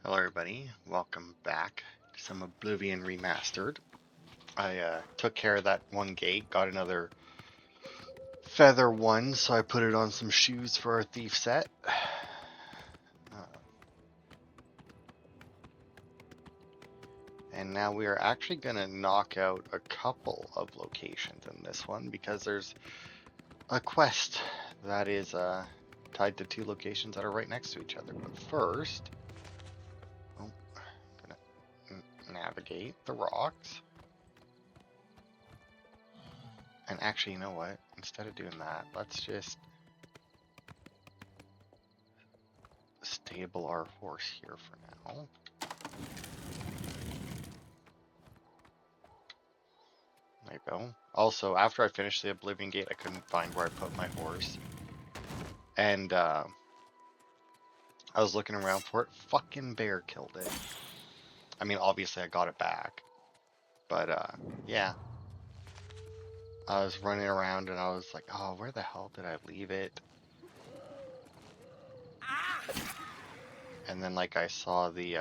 Hello everybody, welcome back to some Oblivion Remastered. I took care of that one gate, got another feather one, so I put it on some shoes for our thief set. And now we are actually going to knock out a couple of locations in this one because there's a quest that is tied to two locations that are right next to each other. But first, I'm going to navigate the rocks. And actually, you know what? Instead of doing that, let's just stable our horse here for now. There you go. Also, after I finished the Oblivion Gate, I couldn't find where I put my horse. And I was looking around for it. Fucking bear killed it. I mean, obviously I got it back. But yeah. I was running around and I was like, oh, where the hell did I leave it? And then like I saw the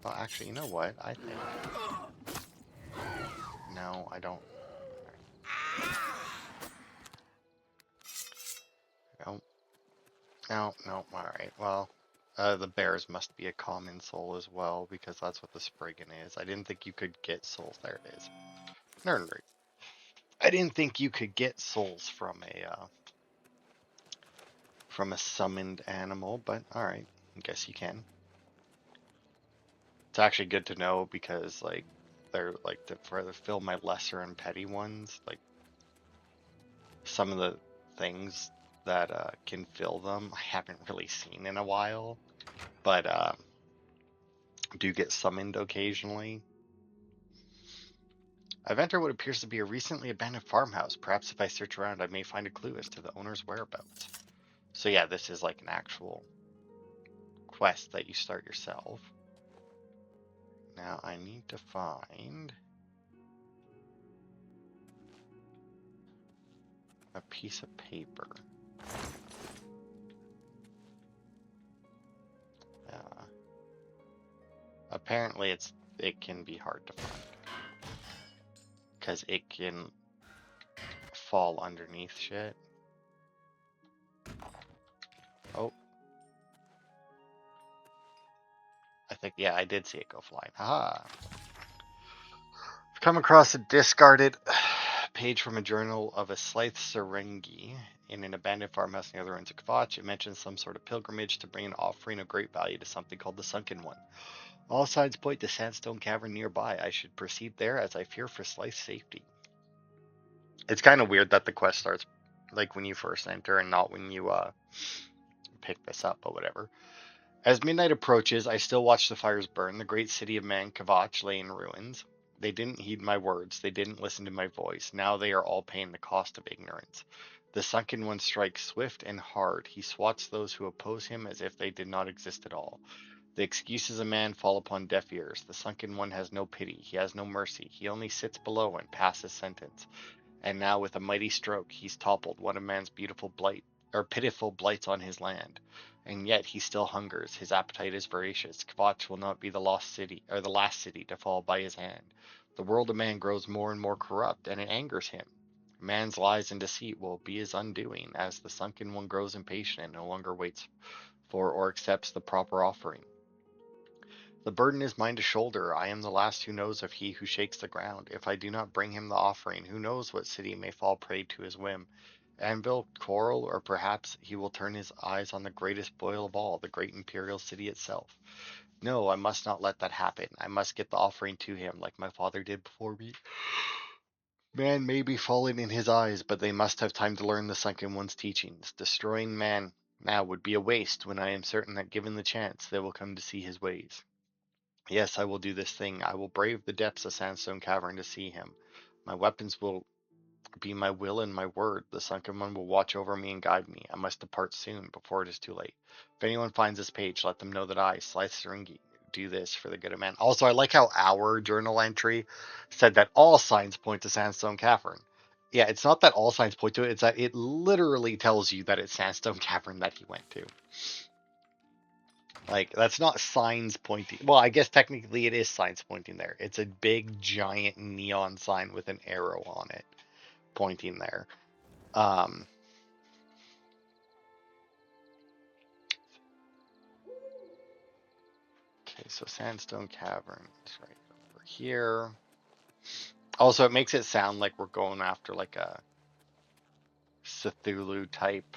well, actually, you know what? I think no, I don't. No, no. All right. Well, the bears must be a common soul as well because that's what the Spriggan is. I didn't think you could get souls. There it is. Nerd. I didn't think you could get souls from a summoned animal, but all right. I guess you can. It's actually good to know because like they're like to fill my lesser and petty ones. Like some of the things that can fill them, I haven't really seen in a while, but do get summoned occasionally. I've entered what appears to be a recently abandoned farmhouse. Perhaps if I search around, I may find a clue as to the owner's whereabouts. So yeah, this is like an actual quest that you start yourself. Now I need to find a piece of paper. Apparently it can be hard to find because it can fall underneath shit. Oh. I think, yeah, I did see it go flying. Haha. I've come across a discarded page from a journal of a Slythe Serengi in an abandoned farmhouse near the ruins of Kvatch. It mentions some sort of pilgrimage to bring an offering of great value to something called the Sunken One. All signs point to Sandstone Cavern nearby. I should proceed there as I fear for Slythe's safety. It's kind of weird that the quest starts like when you first enter and not when you pick this up, but whatever. As midnight approaches, I still watch the fires burn. The great city of man, Kvatch, lay in ruins. They didn't heed my words. They didn't listen to my voice. Now they are all paying the cost of ignorance. The Sunken One strikes swift and hard. He swats those who oppose him as if they did not exist at all. The excuses of man fall upon deaf ears. The Sunken One has no pity. He has no mercy. He only sits below and passes sentence. And now with a mighty stroke, he's toppled one of man's pitiful blights on his land. And yet he still hungers. His appetite is voracious. Kvatch will not be the last city to fall by his hand. The world of man grows more and more corrupt, and it angers him. Man's lies and deceit will be his undoing, as the Sunken One grows impatient and no longer waits for or accepts the proper offering. The burden is mine to shoulder. I am the last who knows of he who shakes the ground. If I do not bring him the offering, who knows what city may fall prey to his whim? Anvil, coral, or perhaps he will turn his eyes on the greatest boil of all, the great imperial city itself. No, I must not let that happen. I must get the offering to him, like my father did before me. Man may be fallen in his eyes, but they must have time to learn the Sunken One's teachings. Destroying man now would be a waste, when I am certain that given the chance, they will come to see his ways. Yes, I will do this thing. I will brave the depths of Sandstone Cavern to see him. My weapons will be my will and my word. The Sunken One will watch over me and guide me. I must depart soon, before it is too late. If anyone finds this page, let them know that I, Slythe Serengi, do this for the good of man. Also, I like how our journal entry said that all signs point to Sandstone Cavern. Yeah, it's not that all signs point to it, it's that it literally tells you that it's Sandstone Cavern that he went to. Like, that's not signs pointing. Well, I guess technically it is signs pointing there. It's a big, giant neon sign with an arrow on it pointing there. Um, okay, so Sandstone Cavern is right over here. Also, it makes it sound like we're going after like a Cthulhu type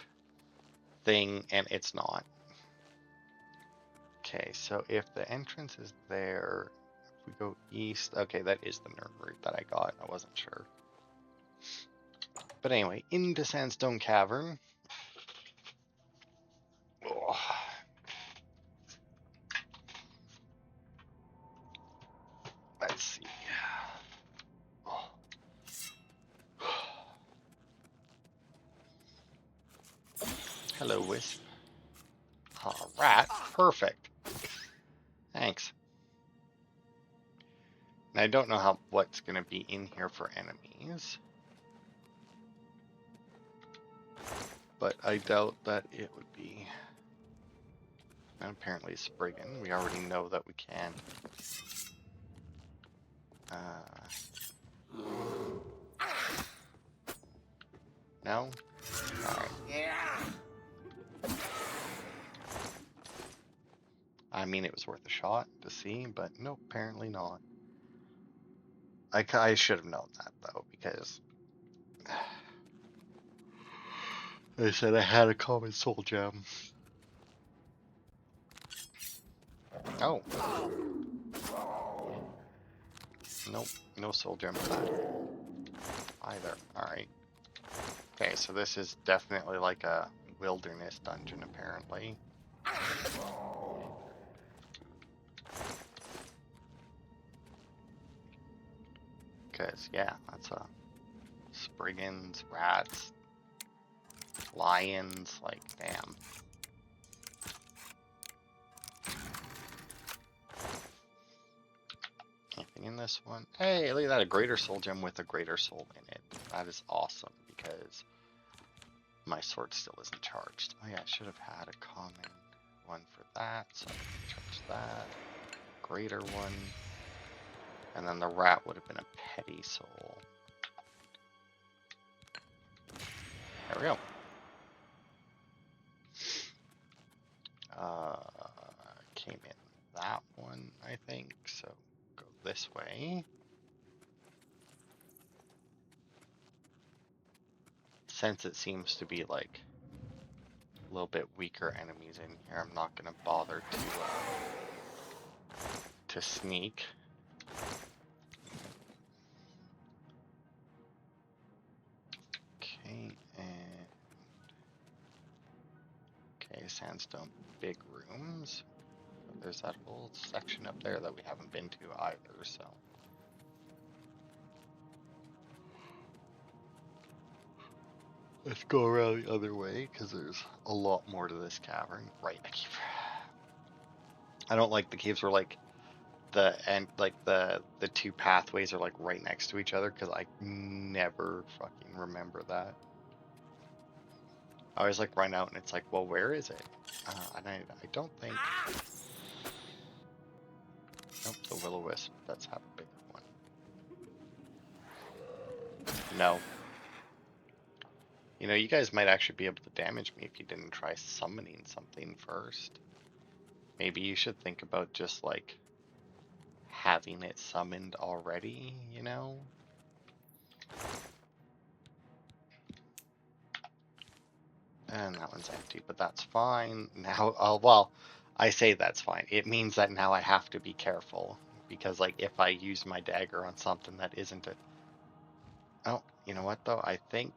thing, and it's not. Okay, so if the entrance is there, if we go east, okay, that is the nerd route that I got. I wasn't sure. But anyway, into Sandstone Cavern. Oh, let's see. Oh. Hello, Wisp. Oh, rat. Perfect. Thanks. And I don't know what's going to be in here for enemies. But I doubt that it would be. And apparently Spriggan. We already know that we can't. No? Alright. I mean, it was worth a shot to see, but no, apparently not. I should have known that, though, because I said I had a common soul gem. Oh. Nope, no soul gem for that either. Alright. Okay, so this is definitely like a wilderness dungeon, apparently. Because, yeah, that's a Spriggans, rats, lions, like, damn. Anything in this one? Hey, look at that, a greater soul gem with a greater soul in it. That is awesome, because my sword still isn't charged. Oh yeah, I should have had a common one for that, so I can charge that. Greater one. And then the rat would have been a petty soul. There we go. Came in that one, I think, so go this way. Since it seems to be like a little bit weaker enemies in here, I'm not gonna bother to sneak. Okay, and okay, sandstone big rooms. There's that whole section up there that we haven't been to either, so. Let's go around the other way, because there's a lot more to this cavern. Right, I don't like the caves where like the two pathways are like right next to each other, because I never fucking remember that. I always like run out and it's like, well, where is it? And I don't think. Nope, the will-o-wisp. Let's have a bigger one. No. You know, you guys might actually be able to damage me if you didn't try summoning something first. Maybe you should think about just like having it summoned already, you know? And that one's empty, but that's fine. Now, well, I say that's fine. It means that now I have to be careful, because like if I use my dagger on something that isn't a... Oh, you know what though? I think...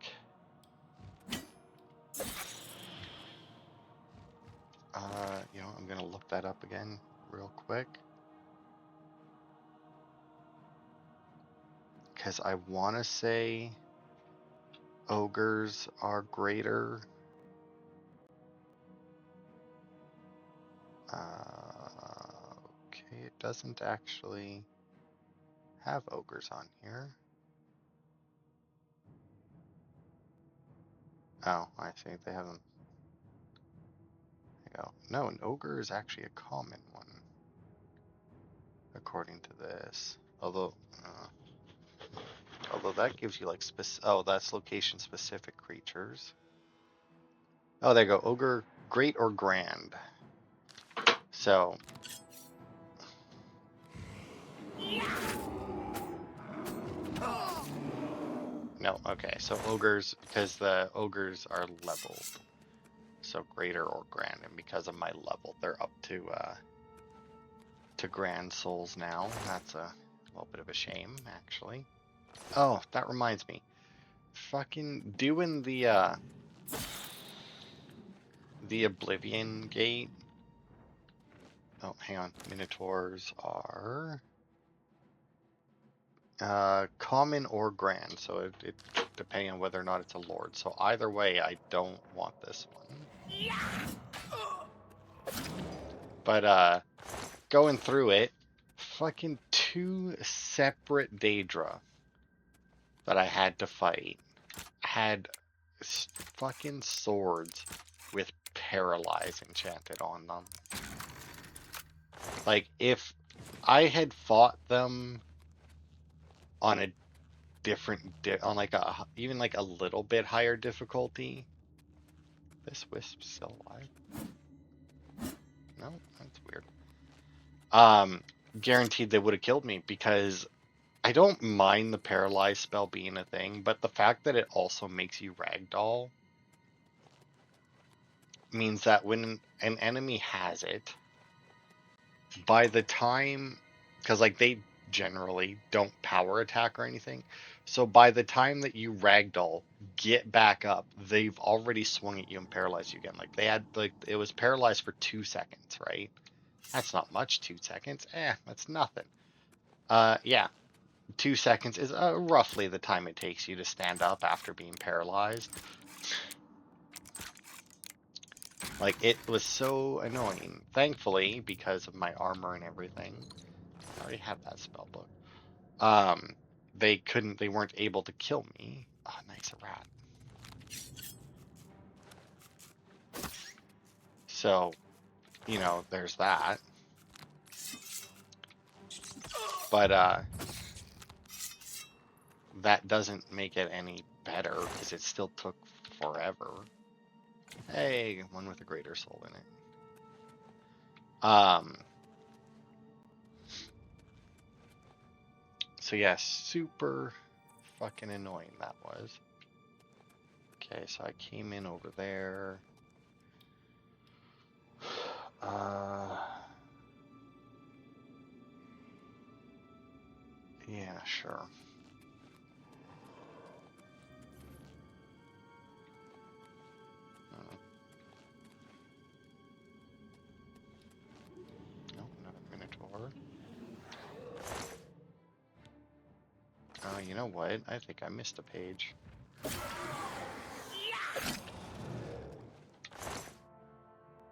you know, I'm gonna look that up again real quick. Because I want to say ogres are greater. Okay, it doesn't actually have ogres on here. Oh, I think they have them. go. No, an ogre is actually a common one, according to this. Although that gives you like oh, that's location specific creatures. Oh, there you go. Ogre, great or grand. So no, okay. So ogres, because the ogres are leveled. So greater or grand, and because of my level, they're up to grand souls now. That's a little bit of a shame, actually. Oh, that reminds me. Fucking doing the Oblivion gate. Oh, hang on. Minotaurs are common or grand, so it depending on whether or not it's a lord. So either way, I don't want this one. But going through it, fucking 2 separate Daedra that I had to fight had fucking swords with paralyze enchanted on them. Like, if I had fought them on a different, on like even like a little bit higher difficulty. This wisp's still alive? No, that's weird. Guaranteed they would have killed me, because I don't mind the paralyze spell being a thing, but the fact that it also makes you ragdoll means that when an enemy has it, by the time, because like they generally don't power attack or anything, so by the time that you ragdoll, get back up, they've already swung at you and paralyzed you again. Like they had, like, it was paralyzed for 2 seconds, right? That's not much, 2 seconds. That's nothing. Yeah, 2 seconds is roughly the time it takes you to stand up after being paralyzed. Like, it was so annoying. Thankfully, because of my armor and everything, I already have that spell book. They weren't able to kill me. Oh, nice, a rat. So, you know, there's that. But that doesn't make it any better, because it still took forever. Hey, one with a greater soul in it. So yeah, super fucking annoying that was. Okay, so I came in over there. Yeah, sure. Nope, another Minotaur. Oh, you know what? I think I missed a page.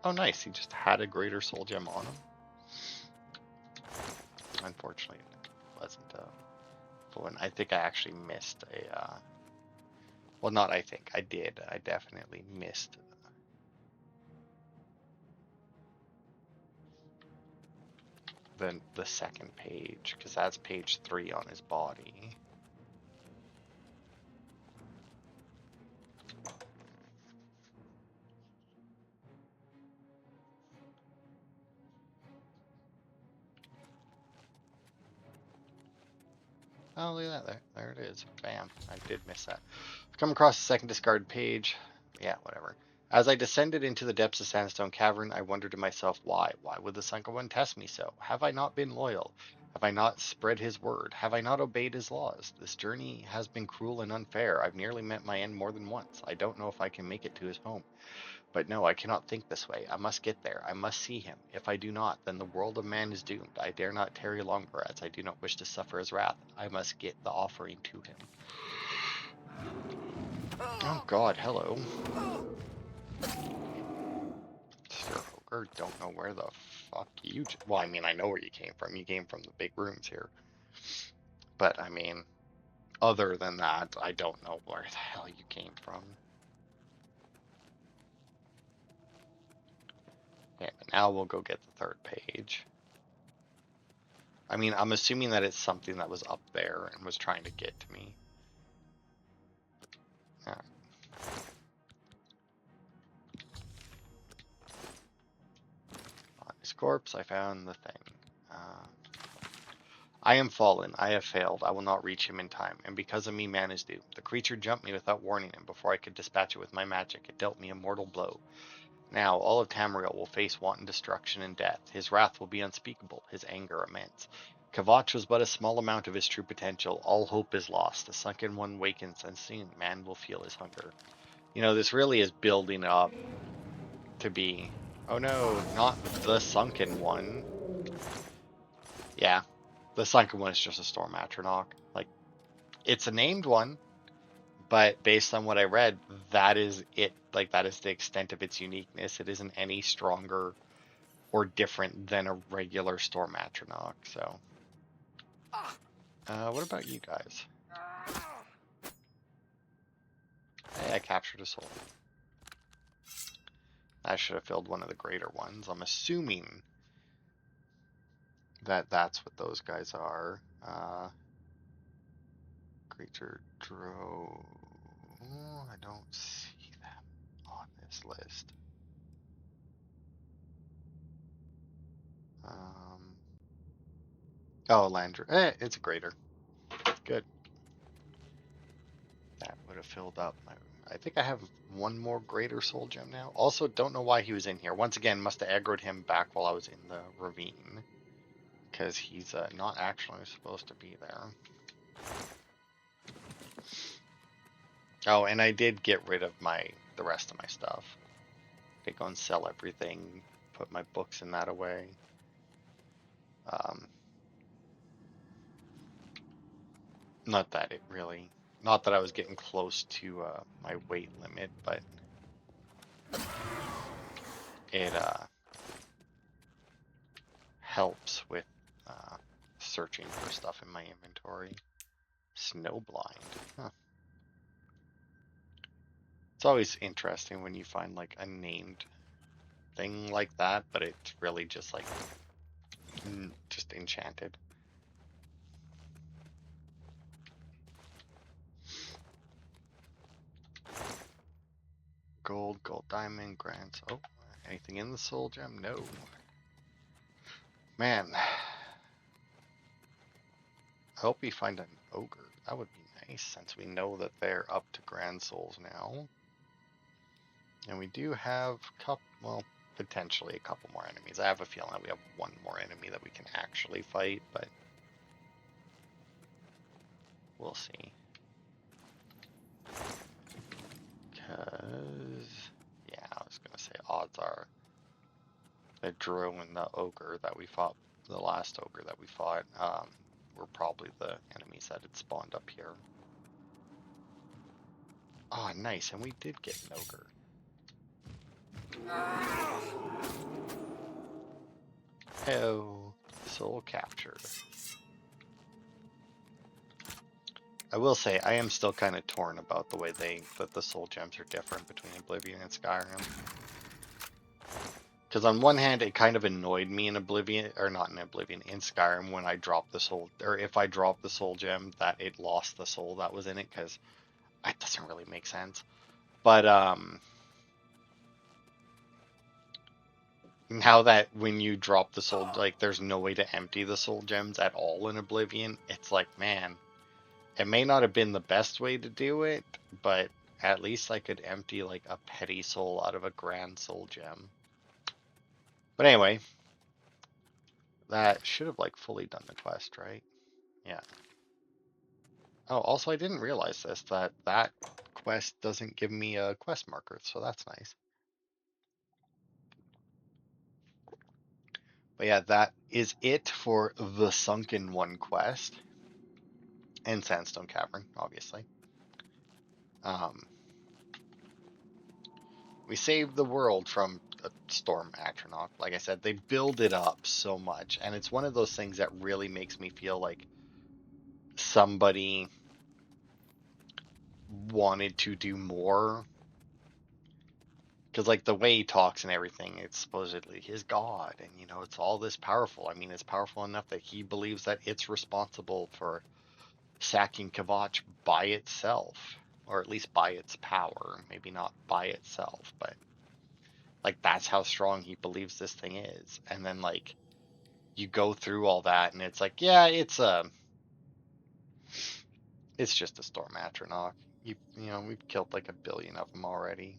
Oh, nice. He just had a greater soul gem on him. Unfortunately, it wasn't full one. I think I actually missed a. Well, not I think. I did. I definitely missed the second page, because that's page 3 on his body. Oh, look at that. There it is. Bam. I did miss that. I've come across the second discarded page. Yeah, whatever. As I descended into the depths of Sandstone Cavern, I wondered to myself, why? Why would the Sunken One test me so? Have I not been loyal? Have I not spread his word? Have I not obeyed his laws? This journey has been cruel and unfair. I've nearly met my end more than once. I don't know if I can make it to his home. But no, I cannot think this way. I must get there. I must see him. If I do not, then the world of man is doomed. I dare not tarry longer, as I do not wish to suffer his wrath. I must get the offering to him. Oh god, hello. Sir Ogre, don't know where the fuck you... Well, I mean, I know where you came from. You came from the big rooms here. But, I mean, other than that, I don't know where the hell you came from. now we'll go get the third page. I mean, I'm assuming that it's something that was up there and was trying to get to me. Alright. On his corpse, I found the thing. I am fallen. I have failed. I will not reach him in time, and because of me, man is due. The creature jumped me without warning, and before I could dispatch it with my magic, it dealt me a mortal blow. Now, all of Tamriel will face wanton destruction and death. His wrath will be unspeakable, his anger immense. Kvatch was but a small amount of his true potential. All hope is lost. The Sunken One wakens, and soon man will feel his hunger. You know, this really is building up to be... Oh no, not the Sunken One. Yeah, the Sunken One is just a Storm Atronach. Like, it's a named one, but based on what I read, that is it. Like, that is the extent of its uniqueness. It isn't any stronger or different than a regular Storm Atronach, so... what about you guys? Hey, I captured a soul. I should have filled one of the greater ones. I'm assuming that that's what those guys are. Creature Dro... I don't see them on this list. Oh, Landry. It's a greater. Good. That would have filled up my... I think I have one more greater soul gem now. Also, don't know why he was in here. Once again, must have aggroed him back while I was in the ravine. Because he's not actually supposed to be there. Oh, and I did get rid of the rest of my stuff. I go and sell everything. Put my books in that away. Not that it really... Not that I was getting close to my weight limit, but it helps with searching for stuff in my inventory. Snowblind. Huh. It's always interesting when you find like a named thing like that, but it's really just like just enchanted. Gold, gold, diamond, grants. Oh, anything in the soul gem? No. Man. I hope we find an ogre. That would be nice, since we know that they're up to grand souls now. And we do have well, potentially a couple more enemies. I have a feeling that we have one more enemy that we can actually fight, but we'll see. Because, yeah, I was going to say odds are the Drew and the ogre that we fought, the last ogre that we fought, were probably the enemies that had spawned up here. Oh, nice, and we did get an ogre. Oh, soul captured. I will say, I am still kind of torn about the way that the soul gems are different between Oblivion and Skyrim. Because on one hand, it kind of annoyed me in Oblivion, or not in Oblivion, in Skyrim when I dropped the soul, or if I dropped the soul gem, that it lost the soul that was in it, because it doesn't really make sense. But, now that when you drop the soul, like, there's no way to empty the soul gems at all in Oblivion, it's like, man, it may not have been the best way to do it, but at least I could empty, like, a petty soul out of a grand soul gem. But anyway, that should have, like, fully done the quest, right? Yeah. Oh, also, I didn't realize this, that quest doesn't give me a quest marker, so that's nice. But yeah, that is it for the Sunken One quest. And Sandstone Cavern, obviously. We saved the world from a Storm Atronach. Like I said, they build it up so much, and it's one of those things that really makes me feel like somebody wanted to do more Because, like, the way he talks and everything, it's supposedly his god, and, you know, it's all this powerful. I mean, it's powerful enough that he believes that it's responsible for sacking Kvatch by itself, or at least by its power. Maybe not by itself, but, like, that's how strong he believes this thing is. And then, like, you go through all that, and it's like, yeah, it's just a storm atronach. You know, we've killed like 1 billion of them already.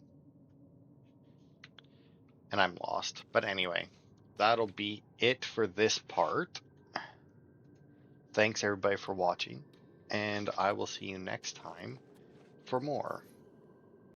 And I'm lost. But anyway, that'll be it for this part. Thanks everybody for watching, and I will see you next time for more.